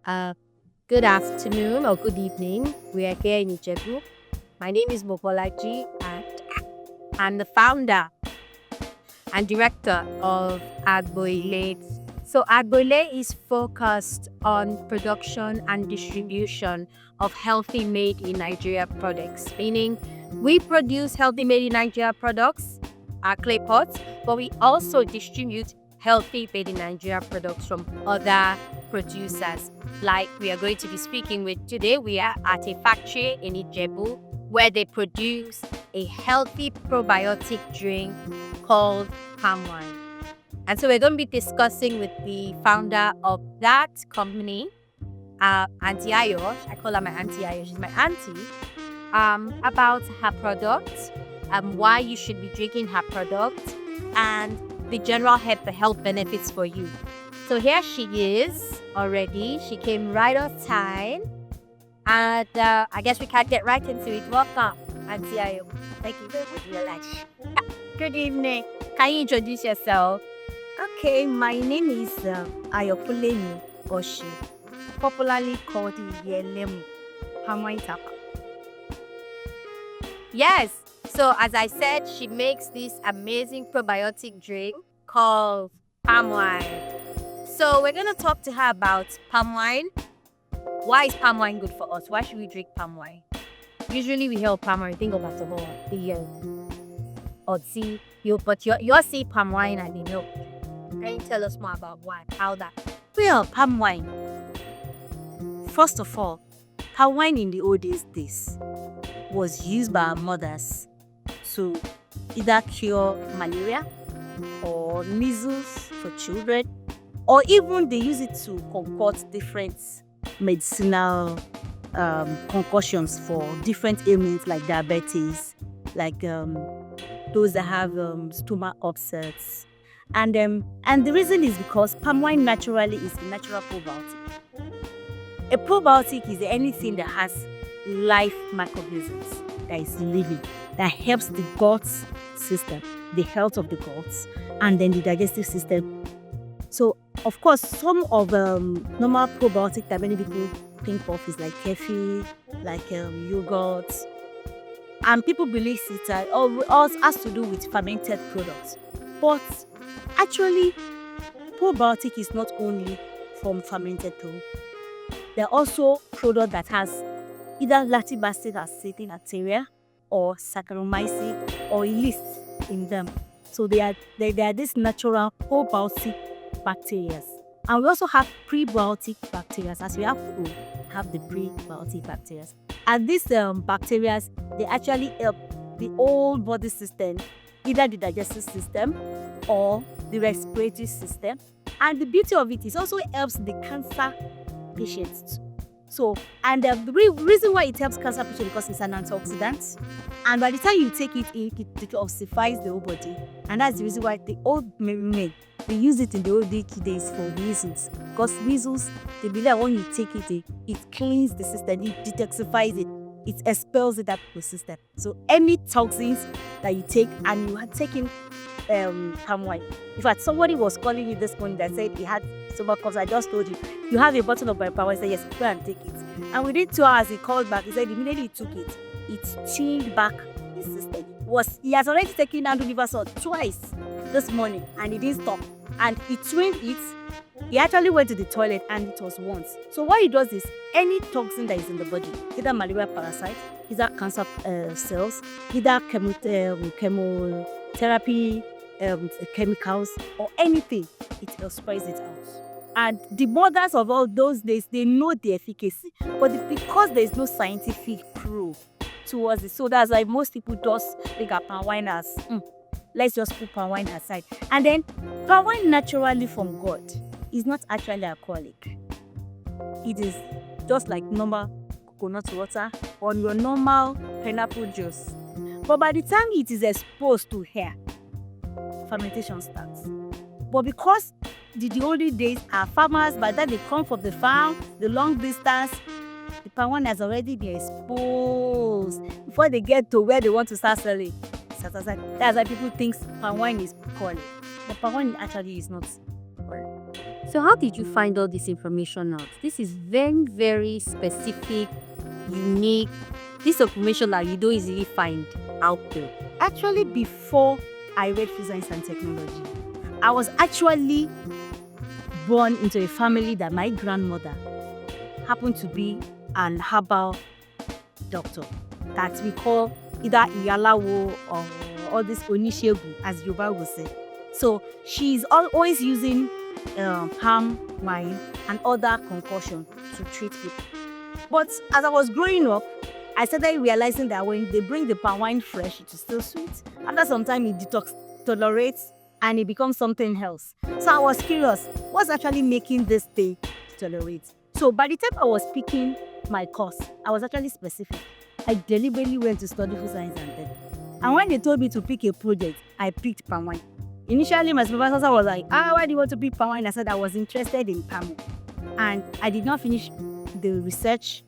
Uh, Good afternoon or good evening. We are here in Ijebu. My name is Mobolaji and I'm the founder and director of Agboilé. So Agboilé is focused on production and distribution of healthy made in Nigeria products, meaning we produce healthy made in Nigeria products, our clay pots, but we also distribute healthy made in Nigeria products from other producers. Like we are going to be speaking with today, we are at a factory in Ijebu where they produce a healthy probiotic drink called Palmwine. And so we're going to be discussing with the founder of that company, Auntie Ayo. I call her my Auntie Ayo. She's my auntie. About her product, why you should be drinking her product, and the general health benefits for you. So here she is already. She came right on time. And I guess we can get right into it. Welcome, Auntie Ayo. Thank you very much. Good evening. Can you introduce yourself? Okay, my name is Ayokunlemi Oshin, popularly called Iyenemu. Palmwine Tapa. Yes. So as I said, she makes this amazing probiotic drink called Palmwine. So we're going to talk to her about Palmwine. Why is Palmwine good for us? Why should we drink Palmwine? Usually we hear Palmwine, think of alcohol, or see you, but you see Palmwine and you know. Can you tell us more about why? How that? Well, Palmwine. First of all, Palmwine in the oldest days was used by our mothers to either cure malaria or measles for children, or even they use it to concoct different medicinal concoctions for different ailments like diabetes, like those that have stomach upsets. And the reason is because Palmwine naturally is a natural probiotic. A probiotic is anything that has life microorganisms that is living, that helps the gut system, the health of the guts, and then the digestive system. So, of course, some of normal probiotic that many people think of is like kefir, like yogurt, and people believe it all has to do with fermented products. But actually, probiotic is not only from fermented product. There are also products that has either lactobacillus acetobacteria or Saccharomyces or yeast in them. So they are this natural probiotic bacteria. And we also have prebiotic bacteria, as we have the prebiotic bacteria. And these bacteria, they actually help the whole body system, either the digestive system or the respiratory system. And the beauty of it is also helps the cancer patients. So, and the reason why it helps cancer patients because it's an antioxidant. And by the time you take it, it detoxifies the whole body. And that's the reason why the old men, they use it in the old days for measles. Because measles, they believe that when you take it, it cleans the system, it detoxifies it, it expels it out of the system. So any toxins that you take, and you are taking Palmwine. In fact, somebody was calling me this morning that said he had stomach cause. I just told you have a bottle of my power. I said, yes, go and take it. And within 2 hours, he called back. He said immediately he took it, it changed back his system. He has already taken Andulivasol twice this morning, and he didn't stop. And he trained it. He actually went to the toilet, and it was once. So what he does is, any toxin that is in the body, either malaria parasite, either cancer cells, either chemotherapy, chemicals, or anything, it sprays it out. And the mothers of all those days, they know the efficacy, but because there is no scientific proof towards it, so that's why most people just think of Palmwine as let's just put Palmwine aside. And then Palmwine naturally from God is not actually alcoholic. It is just like normal coconut water or your normal pineapple juice. But by the time it is exposed to air, fermentation starts. But because the older days are farmers, by the time they come from the farm, the long distance, the Palmwine has already been exposed before they get to where they want to start selling. That's why people think Palmwine is alcoholic. But Palmwine actually is not alcoholic. So how did you find all this information out? This is very, very specific, unique. This information that you don't easily find out there. Actually, before I read Food Science and Technology, I was actually born into a family that my grandmother happened to be an herbal doctor that we call either Iyalawo or all this Onishegu, as Yoruba will say. So she's always using palm wine and other concoction to treat people. But as I was growing up, I started realizing that when they bring the palm wine fresh, it is still sweet. After some time, it tolerates and it becomes something else. So I was curious, what's actually making this thing tolerate? So by the time I was picking my course, I was actually specific. I deliberately went to study food science and tech. And when they told me to pick a project, I picked palm wine. Initially, my supervisor was like, why do you want to pick palm wine? I said I was interested in palm. And I did not finish the research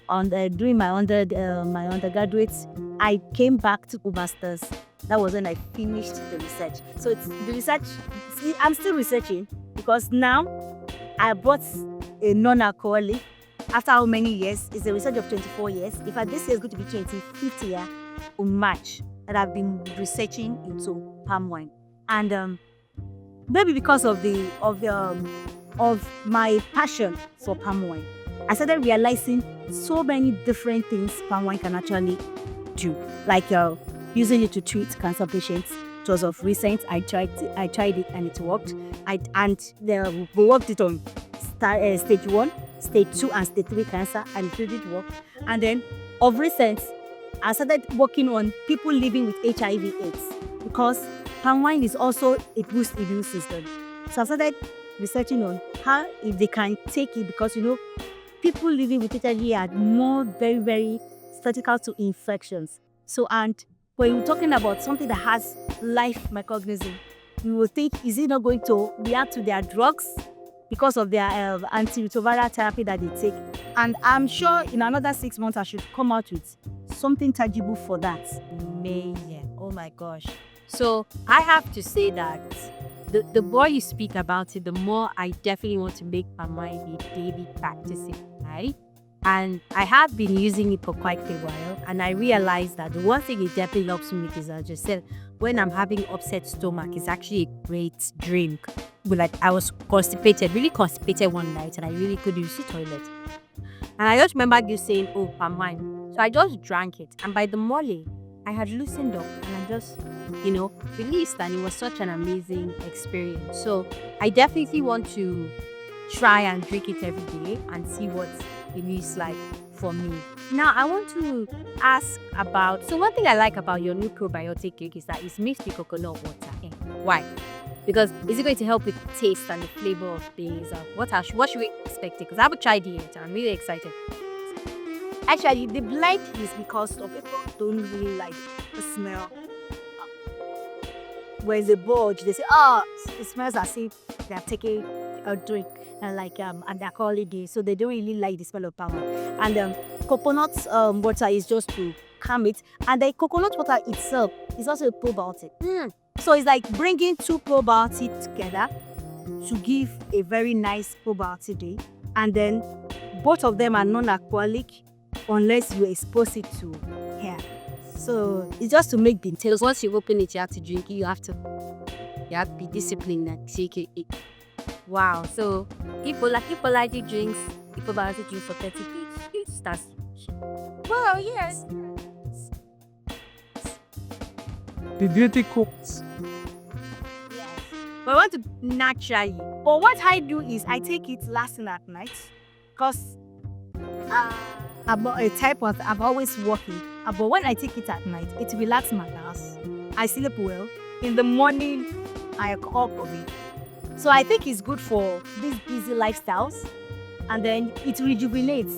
on doing my undergraduate. I came back to masters. That was when I finished the research. So it's the research. See, I'm still researching because now I bought a non-alcoholic. After how many years? It's a research of 24 years. In fact, this year is going to be 25th year on March that I've been researching into palm wine. And maybe because of my passion for palm wine, I started realizing so many different things palm wine can actually do, like using it to treat cancer patients. It was of recent. I tried it and it worked. We worked it on stage 1, stage 2, and stage 3 cancer, and it did work. And then of recent, I started working on people living with HIV/AIDS because palm wine is also a boost immune system. So I started researching on how if they can take it because people living with HIV are more very, very susceptible to infections. So, and when you're talking about something that has life microorganism, you will think, is it not going to react to their drugs because of their antiretroviral therapy that they take? And I'm sure in another 6 months, I should come out with something tangible for that. Amazing. Oh my gosh. So I have to say that the more you speak about it, the more I definitely want to make palm wine a daily practicing, right? And I have been using it for quite a while, and I realized that the one thing it definitely helps me with is, as I just said, when I'm having upset stomach, it's actually a great drink. But like I was really constipated one night, and I really couldn't use the toilet. And I just remember you saying, "Oh, palm wine." So I just drank it, and by the morning, I had loosened up, and I just, released, and it was such an amazing experience. So I definitely want to try and drink it every day and see what it is like for me. Now, I want to ask about, so one thing I like about your new probiotic cake is that it's mixed with coconut water. Why? Because is it going to help with the taste and the flavor of things? What should we expect? Because I haven't tried it yet. I'm really excited. Actually, the blend is because some people don't really like the smell. Whereas the bulge, they say, it smells as if they are taking a drink and they're calling it. So they don't really like the smell of palm wine. And coconut water is just to calm it. And the coconut water itself is also a probiotic. So it's like bringing two probiotics together to give a very nice probiotic day. And then both of them are non-alcoholic unless you expose it to hair. So it's just to make the taste. Once you open it, you have to drink it. You have to be disciplined and take it. Wow. So if Mobolaji drinks the probiotic juice for 30 days, that's well, yes. The beauty cooks. Yes. But I want to naturally. But what I do is I take it last thing at night because I'm a type of I'm always working. But when I take it at night, it relaxes my nerves. I sleep well. In the morning, I come up of it. So I think it's good for these busy lifestyles, and then it rejuvenates.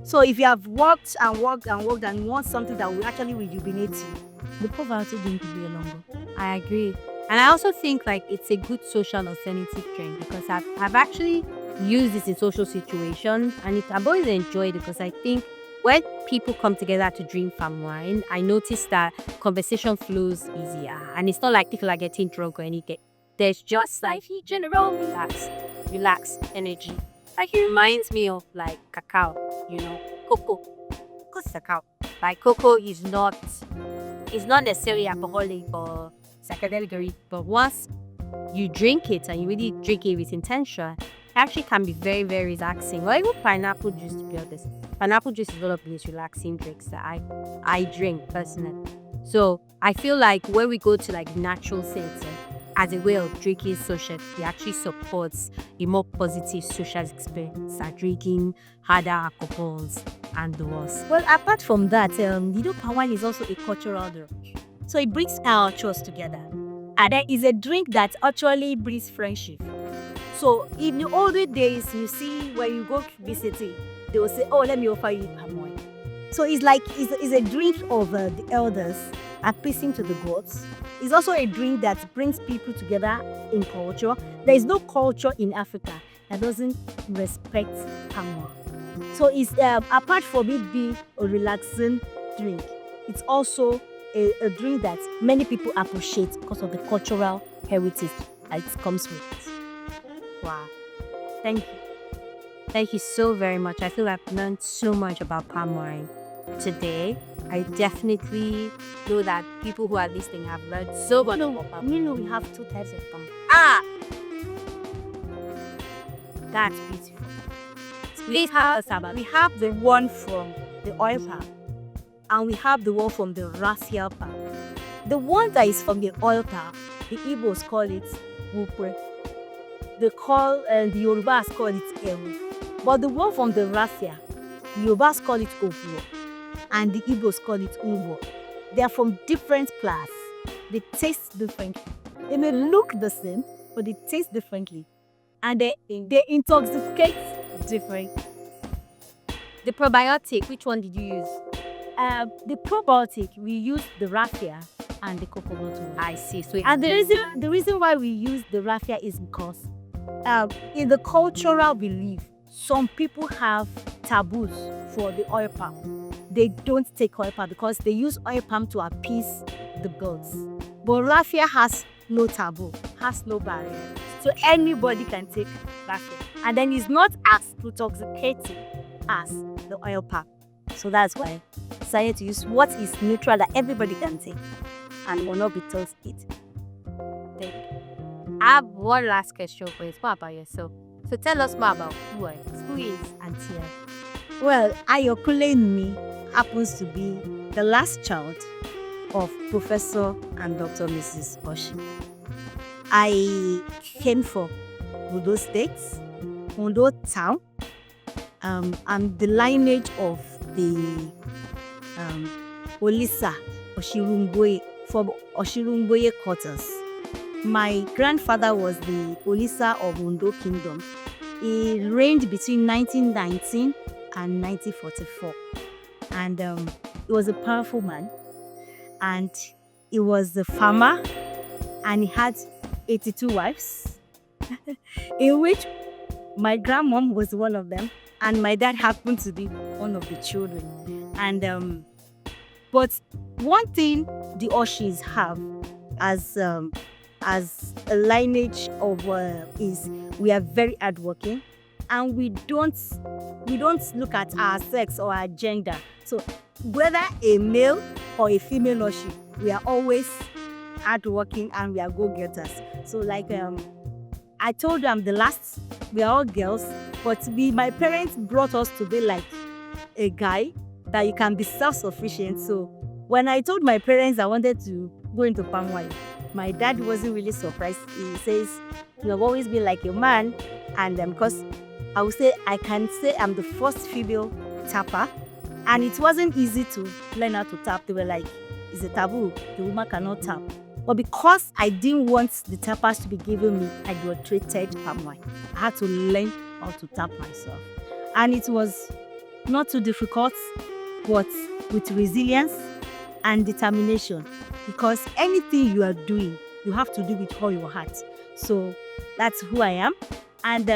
So if you have worked and want something that will actually rejuvenate you, the probiotic drink will be a longer. I agree. And I also think it's a good social alternative drink because I've actually used this in social situations, and I've always enjoyed it because I think when people come together to drink palm wine, I noticed that conversation flows easier, and it's not like people are getting drunk or anything. There's just general relax. relaxed energy. Like it reminds me of like cacao, cocoa. Cocoa is cacao. Like cocoa is not necessarily alcoholic or psychedelic, but once you drink it and you really drink it with intention, it actually can be very, very relaxing. Or even pineapple juice, to be honest. Pineapple juice is one of these relaxing drinks that I drink personally. So I feel like when we go to like natural setting as a way of drinking social, it actually supports a more positive social experience than drinking harder alcohols and the worst. Well, apart from that, Palmwine is also a cultural drink. So it brings cultures together. And there is a drink that actually brings friendship. So in the older days, you see when you go visiting, they will say, oh, let me offer you Palmwine. So it's like, it's a drink of the elders appeasing to the gods. It's also a drink that brings people together in culture. There is no culture in Africa that doesn't respect palm wine. So it's apart from it being a relaxing drink, it's also a drink that many people appreciate because of the cultural heritage that it comes with. Wow. Thank you. Thank you so very much. I feel I've learned so much about palm wine today. I definitely know that people who are listening have learned so much about palm wine. We have two types of palm wine. That's beautiful. Please tell us about We have the one from the oil palm, and we have the one from the raffia palm. The one that is from the oil palm, the Igbos call it wupre. The Yorubas call it ewu. But the one from the raffia, the Yorubas call it ofuo, and the Igbos call it unwo. They are from different plants. They taste differently. They may look the same, but they taste differently. And they intoxicate different. the probiotic. Which one did you use? The probiotic, we use the raffia and the coconut oil. I see. So And the reason why we use the raffia is because in the cultural belief, some people have taboos for the oil palm. They don't take oil palm because they use oil palm to appease the gods. But raffia has no taboo, has no barrier. So anybody can take raffia. And then it's not as intoxicating as the oil palm. So that's why I decided to use what is neutral that everybody can take and will not be intoxicated. Thank you. I have one last question for you. It's more about yourself. So tell us more about who is Auntie. Well, Ayokunlemi happens to be the last child of Professor and Dr. Mrs. Oshin. I came from Ondo State, Ondo Town. I'm the lineage of the Olisa Oshirungboye from Oshirungboye quarters. My grandfather was the Olisa of Ondo Kingdom. He reigned between 1919 and 1944. And he was a powerful man. And he was a farmer. And he had 82 wives, in which my grandmom was one of them. And my dad happened to be one of the children. And but one thing the Oshins have as a lineage of is we are very hardworking, and we don't look at our sex or our gender. So whether a male or a female Oshin, we are always hardworking and we are go-getters. So like I told you, I'm the last. We are all girls, but my parents brought us to be like a guy that you can be self-sufficient. So when I told my parents I wanted to go into palm wine, my dad wasn't really surprised. He says, you have always been like a man, and because I can say I'm the first female tapper, and it wasn't easy to learn how to tap. They were like, it's a taboo, the woman cannot tap. But because I didn't want the tappers to be giving me a graduated palm wine, I had to learn how to tap myself. And it was not too difficult, but with resilience and determination. Because anything you are doing, you have to do with all your heart. So that's who I am. And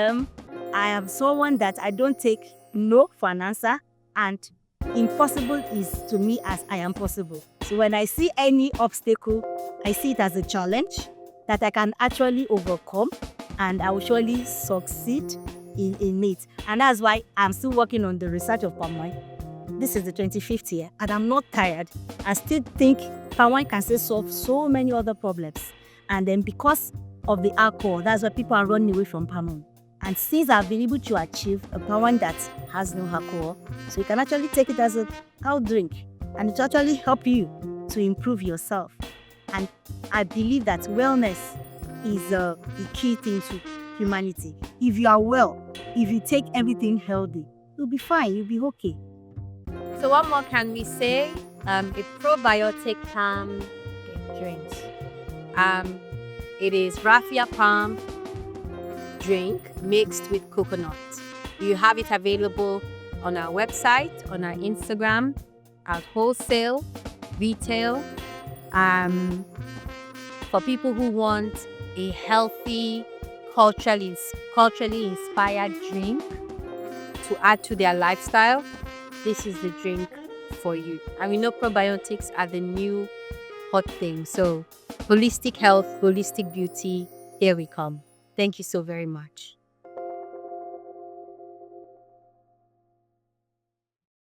I am someone that I don't take no for an answer. And impossible is to me as I am possible. So when I see any obstacle, I see it as a challenge that I can actually overcome. and I will surely succeed in it. And that's why I'm still working on the research of Palmwine. This is the 25th year, and I'm not tired. I still think Palmwine can still solve so many other problems. And then because of the alcohol, that's why people are running away from palm. And since I've been able to achieve a Palmwine that has no alcohol, so you can actually take it as a health drink, and it will actually help you to improve yourself. And I believe that wellness is the key thing to humanity. If you are well, if you take everything healthy, you'll be fine, you'll be okay. So what more can we say? A probiotic palm drinks. It is raffia palm drink mixed with coconut. You have it available on our website, on our Instagram, at wholesale, retail. For people who want a healthy, culturally inspired drink to add to their lifestyle, this is the drink for you. And we know probiotics are the new hot thing. So holistic health, holistic beauty, here we come. Thank you so very much.